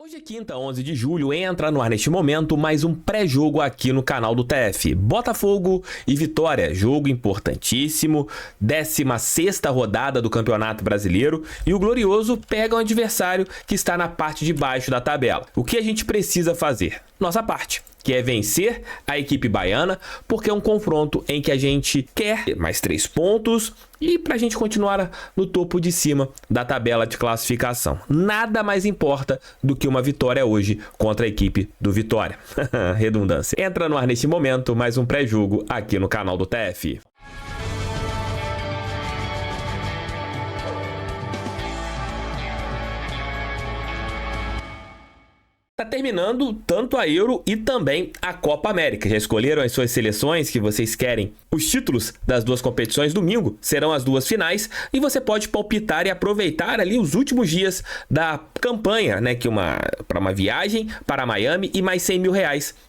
Hoje é quinta, 11 de julho, entra no ar neste momento mais um pré-jogo aqui no canal do TF. Botafogo e Vitória, jogo importantíssimo, 16ª rodada do Campeonato Brasileiro e o Glorioso pega um adversário que está na parte de baixo da tabela. O que a gente precisa fazer? Nossa parte, que é vencer a equipe baiana, porque é um confronto em que a gente quer mais 3 pontos e para a gente continuar no topo de cima da tabela de classificação. Nada mais importa do que uma vitória hoje contra a equipe do Vitória. Redundância. Entra no ar neste momento mais um pré-jogo aqui no canal do TF. Tá terminando tanto a Euro e também a Copa América. Já escolheram as suas seleções que vocês querem? Os títulos das duas competições domingo serão as duas finais e você pode palpitar e aproveitar ali os últimos dias da campanha, né? Que para uma viagem para Miami e mais R$100 mil.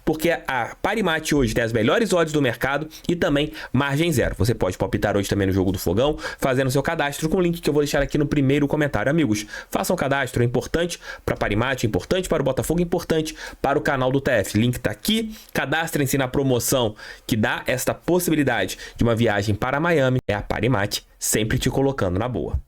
Porque a Parimat hoje tem as melhores odds do mercado e também margem zero. Você pode palpitar hoje também no Jogo do Fogão, fazendo seu cadastro com o link que eu vou deixar aqui no primeiro comentário. Amigos, façam cadastro, é importante para a Parimat, é importante para o Botafogo, é importante para o canal do TF. Link está aqui, cadastrem-se na promoção que dá esta possibilidade de uma viagem para Miami. É a Parimat, sempre te colocando na boa.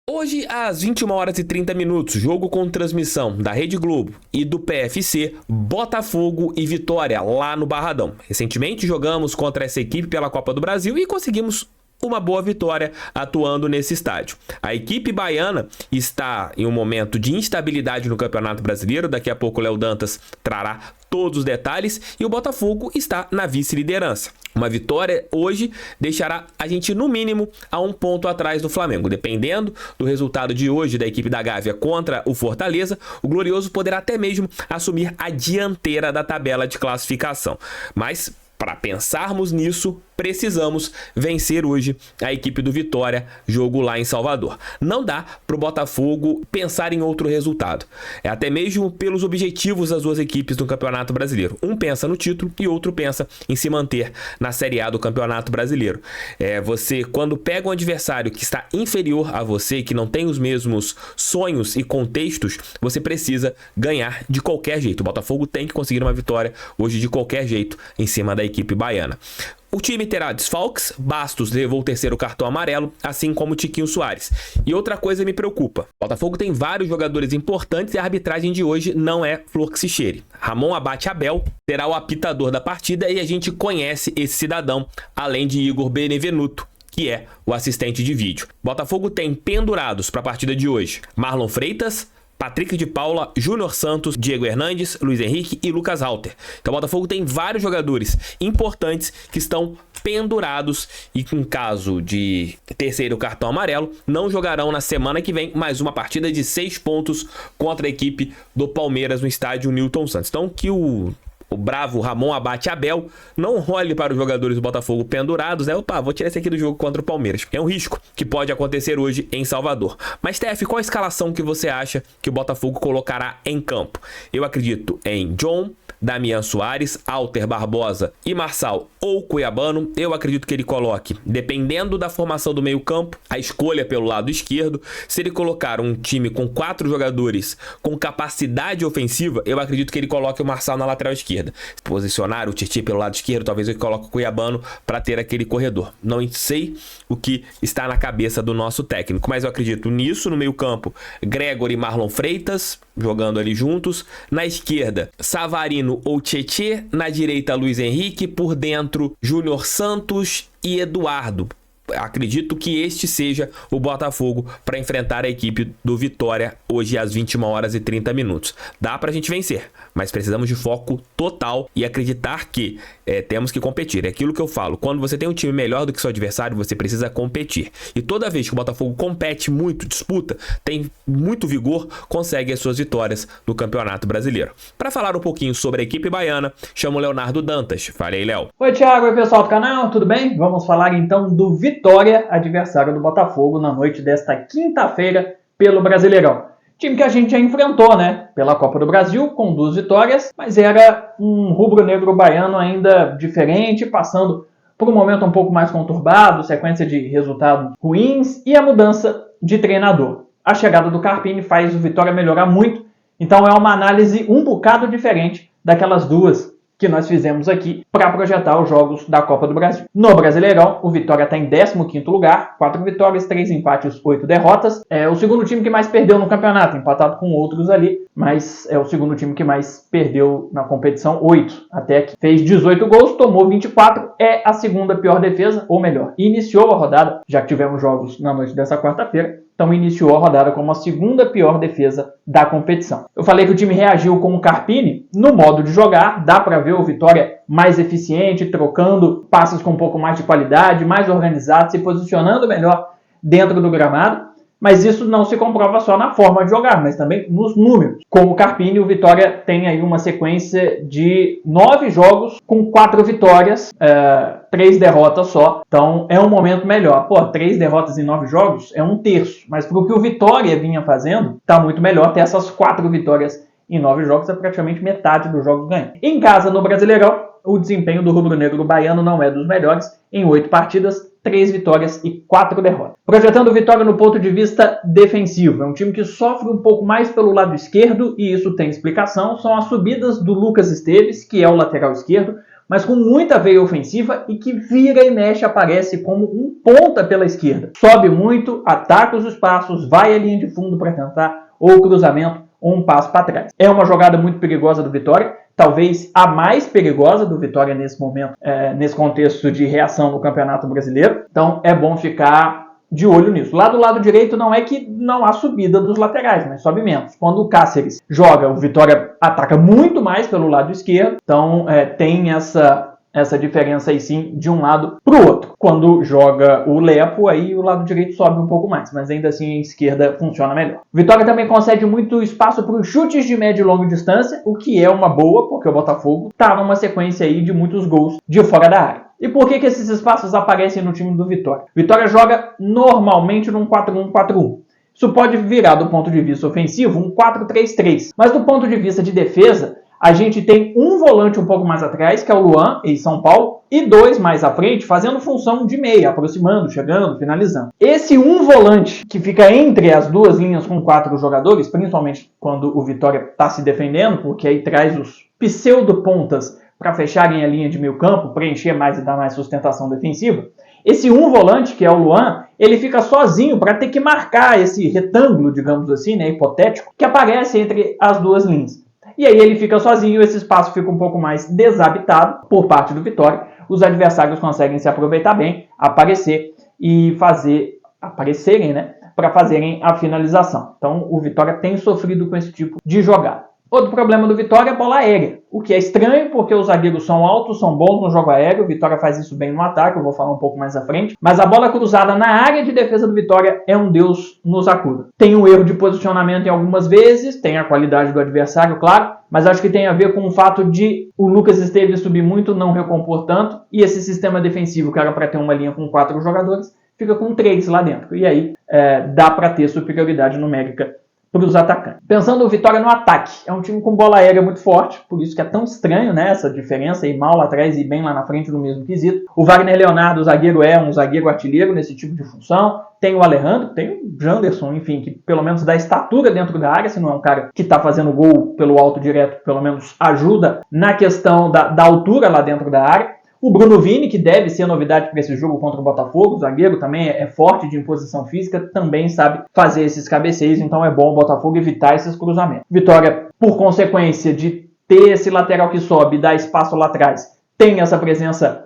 Hoje, às 21h30, jogo com transmissão da Rede Globo e do PFC, Botafogo e Vitória, lá no Barradão. Recentemente jogamos contra essa equipe pela Copa do Brasil e conseguimos uma boa vitória atuando nesse estádio. A equipe baiana está em um momento de instabilidade no Campeonato Brasileiro. Daqui a pouco o Léo Dantas trará todos os detalhes e o Botafogo está na vice-liderança. Uma vitória hoje deixará a gente no mínimo a 1 ponto atrás do Flamengo. Dependendo do resultado de hoje da equipe da Gávea contra o Fortaleza, o Glorioso poderá até mesmo assumir a dianteira da tabela de classificação. Mas para pensarmos nisso, precisamos vencer hoje a equipe do Vitória, jogo lá em Salvador. Não dá para o Botafogo pensar em outro resultado. É até mesmo pelos objetivos das duas equipes do Campeonato Brasileiro. Um pensa no título e outro pensa em se manter na Série A do Campeonato Brasileiro. Você, quando pega um adversário que está inferior a você, que não tem os mesmos sonhos e contextos, você precisa ganhar de qualquer jeito. O Botafogo tem que conseguir uma vitória hoje de qualquer jeito em cima da equipe baiana. O time terá desfalques, Bastos levou o terceiro cartão amarelo, assim como Tiquinho Soares. E outra coisa me preocupa, o Botafogo tem vários jogadores importantes e a arbitragem de hoje não é flor que se cheire. Ramon Abate Abel será o apitador da partida e a gente conhece esse cidadão, além de Igor Benevenuto, que é o assistente de vídeo. Botafogo tem pendurados para a partida de hoje Marlon Freitas, Patrick de Paula, Júnior Santos, Diego Hernandes, Luiz Henrique e Lucas Halter. Então o Botafogo tem vários jogadores importantes que estão pendurados e em caso de terceiro cartão amarelo não jogarão na semana que vem mais uma partida de 6 pontos contra a equipe do Palmeiras no estádio Newton Santos. Então que o bravo Ramon Abate Abel não olhe para os jogadores do Botafogo pendurados, né? Opa, vou tirar esse aqui do jogo contra o Palmeiras. É um risco que pode acontecer hoje em Salvador. Mas, TF, qual a escalação que você acha que o Botafogo colocará em campo? Eu acredito em John, Damian Soares, Alter Barbosa e Marçal ou Cuiabano. Eu acredito que ele coloque, dependendo da formação do meio campo, a escolha pelo lado esquerdo. Se ele colocar um time com 4 jogadores com capacidade ofensiva, eu acredito que ele coloque o Marçal na lateral esquerda. Se posicionar o Titi pelo lado esquerdo, talvez ele coloque o Cuiabano para ter aquele corredor. Não sei o que está na cabeça do nosso técnico, mas eu acredito nisso. No meio campo, Gregor e Marlon Freitas jogando ali juntos. Na esquerda, Savarino ou Tietê. Na direita, Luiz Henrique. Por dentro, Júnior Santos e Eduardo. Acredito que este seja o Botafogo para enfrentar a equipe do Vitória hoje às 21h30. Dá pra gente vencer, mas precisamos de foco total e acreditar que temos que competir. É aquilo que eu falo, quando você tem um time melhor do que seu adversário, você precisa competir. E toda vez que o Botafogo compete muito, disputa, tem muito vigor, consegue as suas vitórias no Campeonato Brasileiro. Para falar um pouquinho sobre a equipe baiana, chamo o Leonardo Dantas. Fala aí, Léo. Oi, Thiago. Oi, pessoal do canal. Tudo bem? Vamos falar então do Vitória, adversário do Botafogo, na noite desta quinta-feira pelo Brasileirão. Time que a gente já enfrentou, né? Pela Copa do Brasil, com 2 vitórias, mas era um rubro-negro baiano ainda diferente, passando por um momento um pouco mais conturbado, sequência de resultados ruins e a mudança de treinador. A chegada do Carpini faz o Vitória melhorar muito, então é uma análise um bocado diferente daquelas duas que nós fizemos aqui para projetar os jogos da Copa do Brasil. No Brasileirão, o Vitória está em 15º lugar, 4 vitórias, 3 empates, 8 derrotas. É o segundo time que mais perdeu no campeonato, empatado com outros ali, mas é o segundo time que mais perdeu na competição, 8 até aqui. Fez 18 gols, tomou 24, é a segunda pior defesa, ou melhor, iniciou a rodada, já que tivemos jogos na noite dessa quarta-feira, então iniciou a rodada como a segunda pior defesa da competição. Eu falei que o time reagiu com o Carpini no modo de jogar, dá para ver o Vitória mais eficiente, trocando passes com um pouco mais de qualidade, mais organizado, se posicionando melhor dentro do gramado, mas isso não se comprova só na forma de jogar, mas também nos números. Com o Carpini, o Vitória tem aí uma sequência de 9 jogos com 4 vitórias, 3 derrotas só. Então é um momento melhor. 3 derrotas em 9 jogos é um terço, mas para o que o Vitória vinha fazendo, está muito melhor ter essas 4 vitórias em 9 jogos, é praticamente metade dos jogos ganhos. Em casa, no Brasileirão, o desempenho do rubro-negro baiano não é dos melhores. Em 8 partidas, 3 vitórias e 4 derrotas. Projetando o Vitória no ponto de vista defensivo. É um time que sofre um pouco mais pelo lado esquerdo, e isso tem explicação. São as subidas do Lucas Esteves, que é o lateral esquerdo, mas com muita veia ofensiva e que vira e mexe aparece como um ponta pela esquerda. Sobe muito, ataca os espaços, vai à linha de fundo para tentar ou cruzamento ou um passo para trás. É uma jogada muito perigosa do Vitória, talvez a mais perigosa do Vitória nesse momento, nesse contexto de reação no Campeonato Brasileiro. Então é bom ficar de olho nisso. Lá do lado direito não é que não há subida dos laterais, mas sobe menos. Quando o Cáceres joga, o Vitória ataca muito mais pelo lado esquerdo, então tem essa diferença aí sim de um lado para o outro. Quando joga o Lepo, aí o lado direito sobe um pouco mais, mas ainda assim a esquerda funciona melhor. Vitória também concede muito espaço para os chutes de média e longa distância, o que é uma boa, porque o Botafogo está numa sequência aí de muitos gols de fora da área. E por que esses espaços aparecem no time do Vitória? Vitória joga normalmente num 4-1-4-1. Isso pode virar do ponto de vista ofensivo um 4-3-3, mas do ponto de vista de defesa, a gente tem um volante um pouco mais atrás, que é o Luan, em São Paulo, e 2 mais à frente, fazendo função de meia, aproximando, chegando, finalizando. Esse um volante que fica entre as duas linhas com 4 jogadores, principalmente quando o Vitória está se defendendo, porque aí traz os pseudo-pontas para fecharem a linha de meio campo, preencher mais e dar mais sustentação defensiva. Esse um volante, que é o Luan, ele fica sozinho para ter que marcar esse retângulo, digamos assim, hipotético, que aparece entre as duas linhas. E aí ele fica sozinho, esse espaço fica um pouco mais desabitado por parte do Vitória. Os adversários conseguem se aproveitar bem, aparecerem, para fazerem a finalização. Então o Vitória tem sofrido com esse tipo de jogada. Outro problema do Vitória é a bola aérea, o que é estranho porque os zagueiros são altos, são bons no jogo aéreo, o Vitória faz isso bem no ataque, eu vou falar um pouco mais à frente, mas a bola cruzada na área de defesa do Vitória é um Deus nos acuda. Tem um erro de posicionamento em algumas vezes, tem a qualidade do adversário, claro, mas acho que tem a ver com o fato de o Lucas Esteves subir muito, não recompor tanto, e esse sistema defensivo, que era para ter uma linha com 4 jogadores, fica com 3 lá dentro, e aí dá para ter superioridade numérica para os atacantes. Pensando o Vitória no ataque, é um time com bola aérea muito forte, por isso que é tão estranho, né, essa diferença, ir mal lá atrás e bem lá na frente no mesmo quesito. O Wagner Leonardo, o zagueiro, é um zagueiro artilheiro nesse tipo de função. Tem o Alejandro, tem o Janderson, enfim, que pelo menos dá estatura dentro da área, se não é um cara que está fazendo gol pelo alto direto, pelo menos ajuda na questão da altura lá dentro da área. O Bruno Vini, que deve ser novidade para esse jogo contra o Botafogo, o zagueiro também é forte de imposição física, também sabe fazer esses cabeceios, então é bom o Botafogo evitar esses cruzamentos. Vitória, por consequência de ter esse lateral que sobe e dar espaço lá atrás, tem essa presença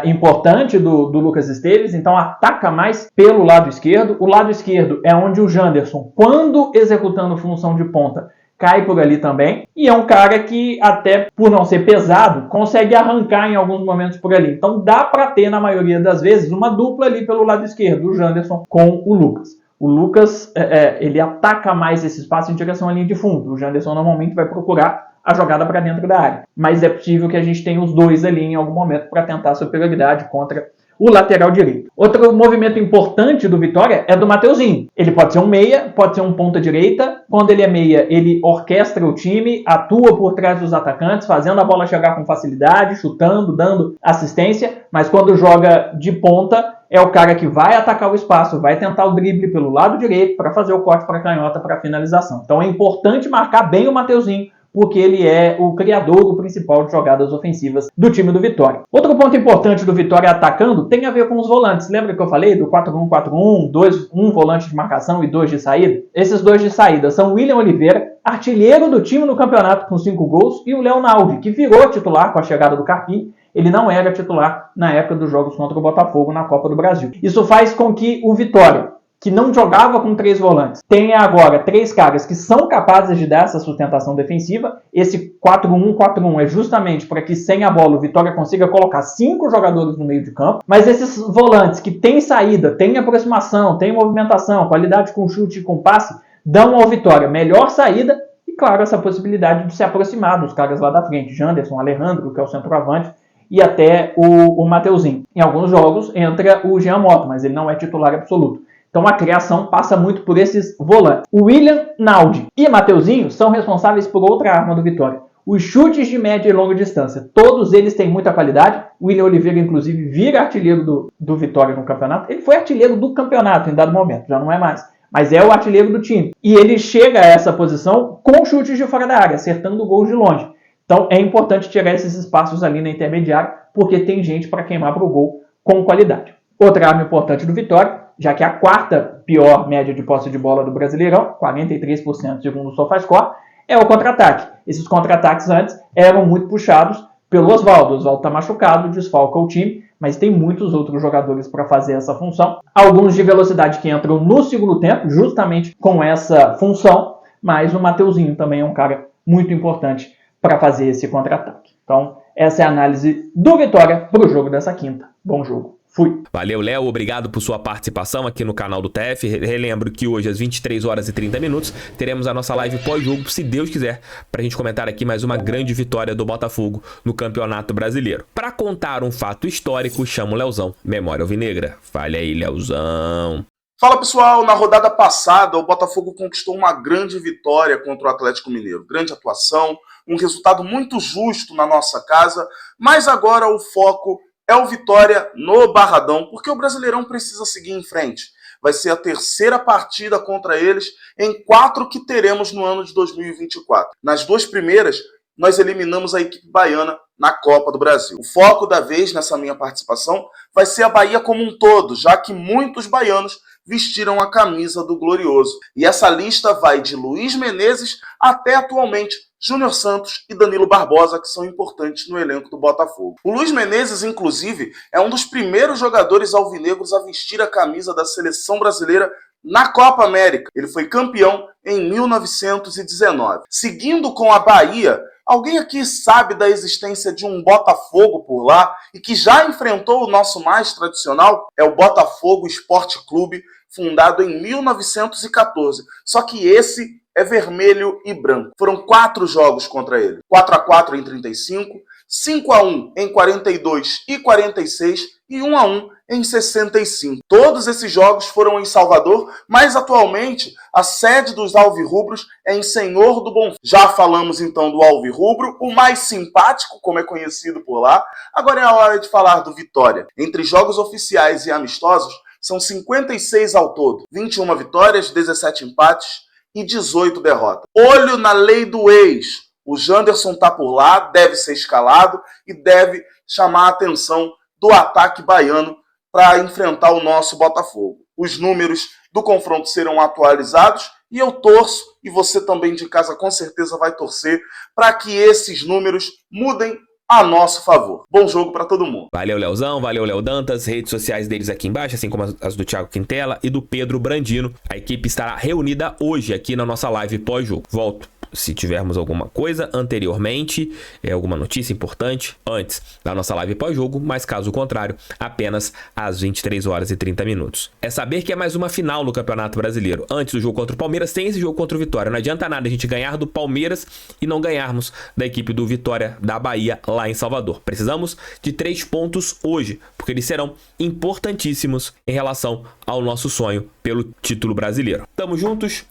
importante do Lucas Esteves, então ataca mais pelo lado esquerdo. O lado esquerdo é onde o Janderson, quando executando função de ponta, cai por ali também, e é um cara que, até por não ser pesado, consegue arrancar em alguns momentos por ali. Então dá para ter, na maioria das vezes, uma dupla ali pelo lado esquerdo, o Janderson com o Lucas. O Lucas, ele ataca mais esse espaço em direção à linha de fundo. O Janderson normalmente vai procurar a jogada para dentro da área. Mas é possível que a gente tenha os dois ali em algum momento para tentar a superioridade contra o lateral direito. Outro movimento importante do Vitória é do Mateuzinho. Ele pode ser um meia, pode ser um ponta direita. Quando ele é meia, ele orquestra o time, atua por trás dos atacantes, fazendo a bola chegar com facilidade, chutando, dando assistência. Mas quando joga de ponta, é o cara que vai atacar o espaço, vai tentar o drible pelo lado direito para fazer o corte para a canhota para a finalização. Então é importante marcar bem o Mateuzinho, porque ele é o criador, o principal de jogadas ofensivas do time do Vitória. Outro ponto importante do Vitória atacando tem a ver com os volantes. Lembra que eu falei do 4-1-4-1, um volante de marcação e 2 de saída? Esses 2 de saída são o William Oliveira, artilheiro do time no campeonato com 5 gols, e o Léo Naldi, que virou titular com a chegada do Carpim. Ele não era titular na época dos jogos contra o Botafogo na Copa do Brasil. Isso faz com que o Vitória, que não jogava com 3 volantes, tenha agora 3 caras que são capazes de dar essa sustentação defensiva. Esse 4-1-4-1 é justamente para que sem a bola o Vitória consiga colocar 5 jogadores no meio de campo, mas esses volantes que têm saída, têm aproximação, têm movimentação, qualidade com chute e com passe, dão ao Vitória melhor saída e, claro, essa possibilidade de se aproximar dos caras lá da frente, Janderson, Alejandro, que é o centroavante, e até o Mateuzinho. Em alguns jogos entra o Jean Mota, mas ele não é titular absoluto. Então a criação passa muito por esses volantes. O William, Naldi e Mateuzinho são responsáveis por outra arma do Vitória: os chutes de média e longa distância. Todos eles têm muita qualidade. O William Oliveira, inclusive, vira artilheiro do Vitória no campeonato. Ele foi artilheiro do campeonato em dado momento, já não é mais. Mas é o artilheiro do time. E ele chega a essa posição com chutes de fora da área, acertando gols de longe. Então é importante tirar esses espaços ali na intermediária, porque tem gente para queimar para o gol com qualidade. Outra arma importante do Vitória, já que é a 4ª pior média de posse de bola do Brasileirão, 43% segundo o SofaScore, é o contra-ataque. Esses contra-ataques antes eram muito puxados pelo Oswaldo. O Oswaldo está machucado, desfalca o time, mas tem muitos outros jogadores para fazer essa função. Alguns de velocidade que entram no segundo tempo, justamente com essa função, mas o Mateuzinho também é um cara muito importante para fazer esse contra-ataque. Então, essa é a análise do Vitória para o jogo dessa quinta. Bom jogo. Fui. Valeu, Léo. Obrigado por sua participação aqui no canal do TF. Relembro que hoje, às 23h30, teremos a nossa live pós-jogo, se Deus quiser, pra gente comentar aqui mais uma grande vitória do Botafogo no Campeonato Brasileiro. Pra contar um fato histórico, chamo o Leozão. Memória Alvinegra. Fale aí, Leozão. Fala, pessoal. Na rodada passada, o Botafogo conquistou uma grande vitória contra o Atlético Mineiro. Grande atuação, um resultado muito justo na nossa casa, mas agora o foco é o Vitória no Barradão, porque o Brasileirão precisa seguir em frente. Vai ser a 3ª partida contra eles em 4 que teremos no ano de 2024. Nas 2 primeiras, nós eliminamos a equipe baiana na Copa do Brasil. O foco da vez nessa minha participação vai ser a Bahia como um todo, já que muitos baianos vestiram a camisa do Glorioso. E essa lista vai de Luiz Menezes até atualmente Júnior Santos e Danilo Barbosa, que são importantes no elenco do Botafogo. O Luiz Menezes, inclusive, é um dos primeiros jogadores alvinegros a vestir a camisa da seleção brasileira na Copa América. Ele foi campeão em 1919. Seguindo com a Bahia, alguém aqui sabe da existência de um Botafogo por lá e que já enfrentou o nosso mais tradicional? É o Botafogo Esporte Clube, fundado em 1914. Só que esse é vermelho e branco. Foram 4 jogos contra ele. 4-4 em 35, 5-1 em 42 e 46 e 1-1 em 65. Todos esses jogos foram em Salvador, mas atualmente a sede dos alvirrubros é em Senhor do Bonfim. Já falamos então do alvirrubro, o mais simpático, como é conhecido por lá. Agora é a hora de falar do Vitória. Entre jogos oficiais e amistosos, são 56 ao todo. 21 vitórias, 17 empates e 18 derrotas. Olho na lei do ex. O Janderson tá por lá, deve ser escalado e deve chamar a atenção do ataque baiano para enfrentar o nosso Botafogo. Os números do confronto serão atualizados e eu torço, e você também de casa com certeza vai torcer, para que esses números mudem a nosso favor. Bom jogo para todo mundo. Valeu, Leozão. Valeu, Léo Dantas. Redes sociais deles aqui embaixo, assim como as do Thiago Quintela e do Pedro Brandino. A equipe estará reunida hoje aqui na nossa live pós-jogo. Volto se tivermos alguma coisa anteriormente, alguma notícia importante antes da nossa live pós-jogo, mas caso contrário, apenas às 23 horas e 30 minutos. É saber que é mais uma final no Campeonato Brasileiro. Antes do jogo contra o Palmeiras, tem esse jogo contra o Vitória. Não adianta nada a gente ganhar do Palmeiras e não ganharmos da equipe do Vitória da Bahia lá em Salvador. Precisamos de 3 pontos hoje, porque eles serão importantíssimos em relação ao nosso sonho pelo título brasileiro. Tamo juntos.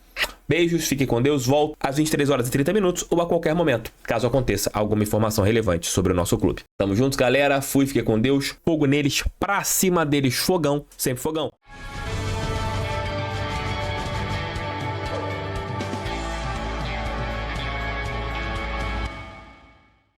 Beijos, fiquem com Deus, volto às 23 horas e 30 minutos ou a qualquer momento, caso aconteça alguma informação relevante sobre o nosso clube. Tamo juntos, galera, fui, fiquem com Deus, fogo neles, pra cima deles, fogão, sempre fogão.